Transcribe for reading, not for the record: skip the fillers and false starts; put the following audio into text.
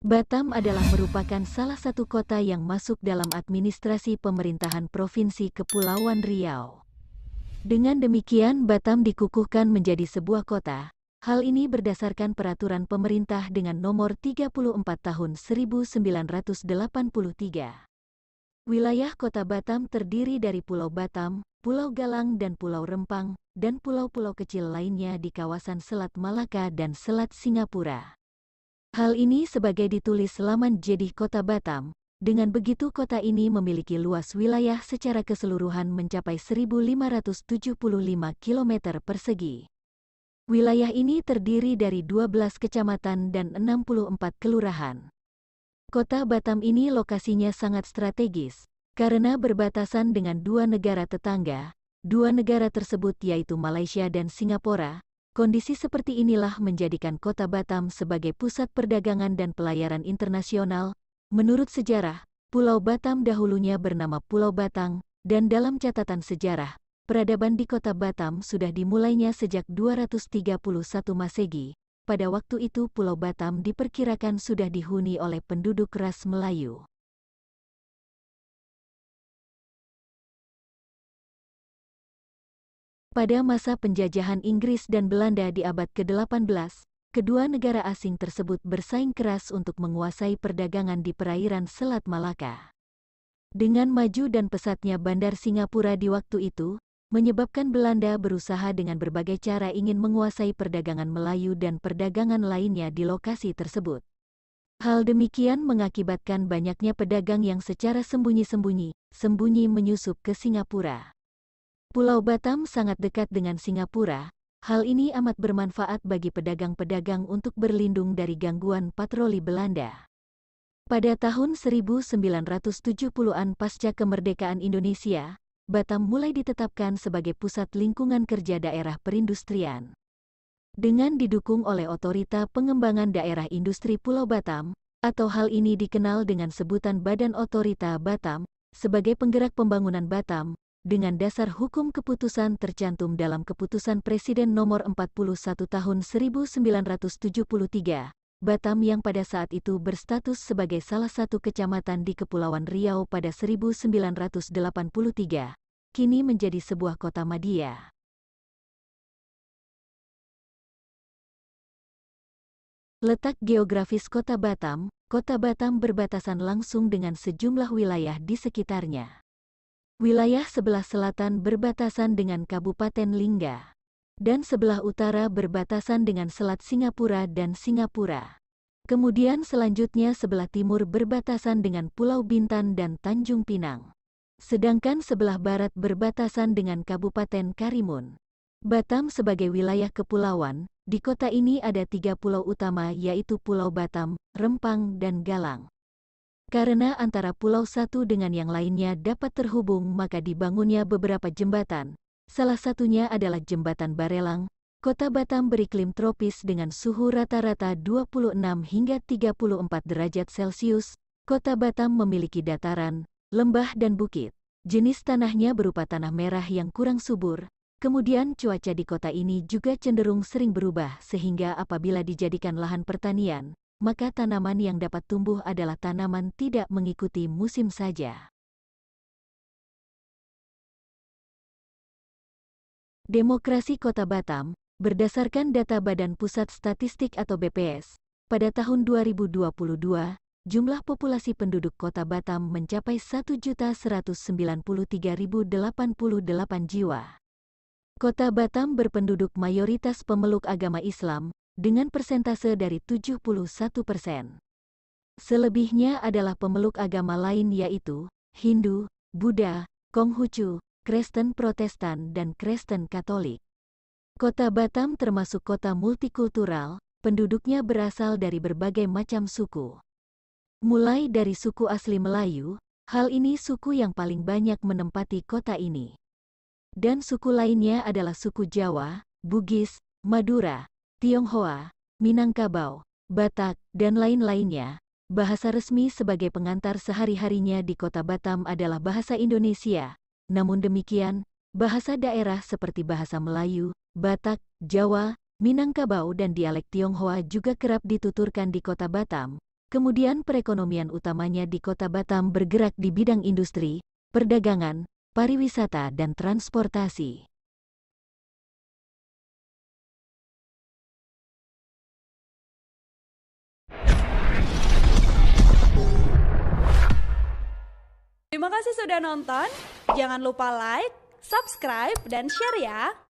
Batam adalah merupakan salah satu kota yang masuk dalam administrasi pemerintahan Provinsi Kepulauan Riau. Dengan demikian Batam dikukuhkan menjadi sebuah kota. Hal ini berdasarkan peraturan pemerintah dengan nomor 34 tahun 1983. Wilayah Kota Batam terdiri dari Pulau Batam, Pulau Galang dan Pulau Rempang, dan pulau-pulau kecil lainnya di kawasan Selat Malaka dan Selat Singapura. Hal ini sebagai ditulis laman Jedih Kota Batam. Dengan begitu kota ini memiliki luas wilayah secara keseluruhan mencapai 1.575 km persegi. Wilayah ini terdiri dari 12 kecamatan dan 64 kelurahan. Kota Batam ini lokasinya sangat strategis, karena berbatasan dengan dua negara tetangga. Dua negara tersebut yaitu Malaysia dan Singapura. Kondisi seperti inilah menjadikan Kota Batam sebagai pusat perdagangan dan pelayaran internasional. Menurut sejarah, Pulau Batam dahulunya bernama Pulau Batang, dan dalam catatan sejarah, peradaban di Kota Batam sudah dimulainya sejak 231 Masehi. Pada waktu itu Pulau Batam diperkirakan sudah dihuni oleh penduduk ras Melayu. Pada masa penjajahan Inggris dan Belanda di abad ke-18, kedua negara asing tersebut bersaing keras untuk menguasai perdagangan di perairan Selat Malaka. Dengan maju dan pesatnya Bandar Singapura di waktu itu, menyebabkan Belanda berusaha dengan berbagai cara ingin menguasai perdagangan Melayu dan perdagangan lainnya di lokasi tersebut. Hal demikian mengakibatkan banyaknya pedagang yang secara sembunyi menyusup ke Singapura. Pulau Batam sangat dekat dengan Singapura. Hal ini amat bermanfaat bagi pedagang-pedagang untuk berlindung dari gangguan patroli Belanda. Pada tahun 1970-an pasca kemerdekaan Indonesia, Batam mulai ditetapkan sebagai pusat lingkungan kerja daerah perindustrian. Dengan didukung oleh Otorita Pengembangan Daerah Industri Pulau Batam, atau hal ini dikenal dengan sebutan Badan Otorita Batam, sebagai penggerak pembangunan Batam, dengan dasar hukum keputusan tercantum dalam Keputusan Presiden Nomor 41 Tahun 1973, Batam yang pada saat itu berstatus sebagai salah satu kecamatan di Kepulauan Riau pada 1983, kini menjadi sebuah kota madya. Letak geografis Kota Batam berbatasan langsung dengan sejumlah wilayah di sekitarnya. Wilayah sebelah selatan berbatasan dengan Kabupaten Lingga, dan sebelah utara berbatasan dengan Selat Singapura dan Singapura. Kemudian selanjutnya sebelah timur berbatasan dengan Pulau Bintan dan Tanjung Pinang. Sedangkan sebelah barat berbatasan dengan Kabupaten Karimun. Batam sebagai wilayah kepulauan, di kota ini ada 3 pulau utama yaitu Pulau Batam, Rempang, dan Galang. Karena antara pulau satu dengan yang lainnya dapat terhubung maka dibangunnya beberapa jembatan. Salah satunya adalah Jembatan Barelang. Kota Batam beriklim tropis dengan suhu rata-rata 26 hingga 34 derajat Celcius. Kota Batam memiliki dataran, lembah dan bukit. Jenis tanahnya berupa tanah merah yang kurang subur. Kemudian cuaca di kota ini juga cenderung sering berubah sehingga apabila dijadikan lahan pertanian, maka tanaman yang dapat tumbuh adalah tanaman tidak mengikuti musim saja. Demografi Kota Batam, berdasarkan data Badan Pusat Statistik atau BPS, pada tahun 2022, jumlah populasi penduduk Kota Batam mencapai 1.193.088 jiwa. Kota Batam berpenduduk mayoritas pemeluk agama Islam, dengan persentase dari 71%. Selebihnya adalah pemeluk agama lain yaitu Hindu, Buddha, Konghucu, Kristen Protestan dan Kristen Katolik. Kota Batam termasuk kota multikultural, penduduknya berasal dari berbagai macam suku. Mulai dari suku asli Melayu, hal ini suku yang paling banyak menempati kota ini. Dan suku lainnya adalah suku Jawa, Bugis, Madura, Tionghoa, Minangkabau, Batak, dan lain-lainnya. Bahasa resmi sebagai pengantar sehari-harinya di Kota Batam adalah bahasa Indonesia. Namun demikian, bahasa daerah seperti bahasa Melayu, Batak, Jawa, Minangkabau dan dialek Tionghoa juga kerap dituturkan di Kota Batam. Kemudian perekonomian utamanya di Kota Batam bergerak di bidang industri, perdagangan, pariwisata dan transportasi. Terima kasih sudah nonton. Jangan lupa like, subscribe, dan share ya.